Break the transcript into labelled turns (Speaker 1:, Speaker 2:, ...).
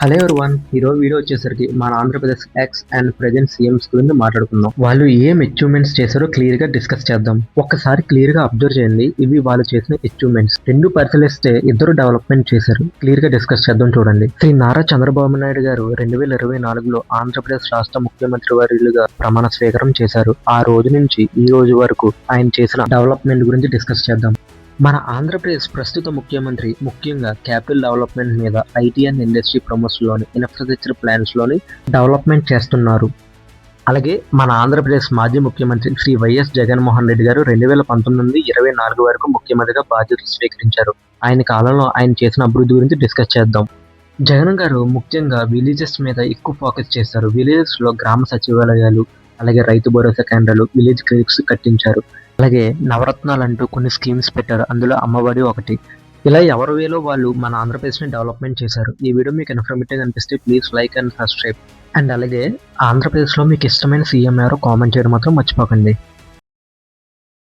Speaker 1: Hello everyone, ఈరోజు video వచ్చేసరికి మన Andhra Pradesh X and present CMs గురించి మాట్లాడుకుందాం. వాళ్ళు ఏం అచీవ్మెంట్స్ చేశారో క్లియర్ గా డిస్కస్ చేద్దాం. ఒక్కసారి క్లియర్ గా అబ్జర్వ్ చేయండి, ఇవి వాళ్ళు చేసిన అచీవ్మెంట్స్. రెండు పరిశీలిస్తే ఇద్దరు డెవలప్మెంట్ చేశారు. క్లియర్ గా డిస్కస్ చేద్దాం. చూడండి, శ్రీ నారా చంద్రబాబు నాయుడు గారు 2024లో ఆంధ్రప్రదేశ్ రాష్ట్ర ముఖ్యమంత్రి వర్యులుగా ప్రమాణ స్వీకారం చేశారు. ఆ రోజు నుంచి ఈ రోజు వరకు ఆయన చేసిన డెవలప్మెంట్ గురించి డిస్కస్ చేద్దాం. మన ఆంధ్రప్రదేశ్ ప్రస్తుత ముఖ్యమంత్రి ముఖ్యంగా క్యాపిటల్ డెవలప్మెంట్ మీద, ఐటీ అండ్ ఇండస్ట్రీ ప్రమోషన్లోని, ఇన్ఫ్రాస్ట్రక్చర్ ప్లాన్స్లోని డెవలప్మెంట్ చేస్తున్నారు. అలాగే మన ఆంధ్రప్రదేశ్ మాజీ ముఖ్యమంత్రి శ్రీ వైఎస్ జగన్మోహన్ రెడ్డి గారు 2019 నుండి 2024 వరకు ముఖ్యమంత్రిగా బాధ్యతలు స్వీకరించారు. ఆయన కాలంలో ఆయన చేసిన అభివృద్ధి గురించి డిస్కస్ చేద్దాం. జగన్ గారు ముఖ్యంగా విలేజెస్ మీద ఎక్కువ ఫోకస్ చేశారు. విలేజెస్లో గ్రామ సచివాలయాలు, అలాగే రైతు భరోసా కేంద్రాలు, విలేజ్ క్లినిక్స్ కట్టించారు. అలాగే నవరత్నాలు అంటూ కొన్ని స్కీమ్స్ పెట్టారు. అందులో అమ్మఒడి ఒకటి. ఇలా ఎవరి వేలో వాళ్ళు మన ఆంధ్రప్రదేశ్ని డెవలప్మెంట్ చేశారు. ఈ వీడియో మీకు ఇన్ఫర్మేటివ్ అనిపిస్తే please like and subscribe. And అలాగే ఆంధ్రప్రదేశ్లో మీకు ఇష్టమైన సీఎం ఎవరో కామెంట్ చేయడం మాత్రం మర్చిపోకండి.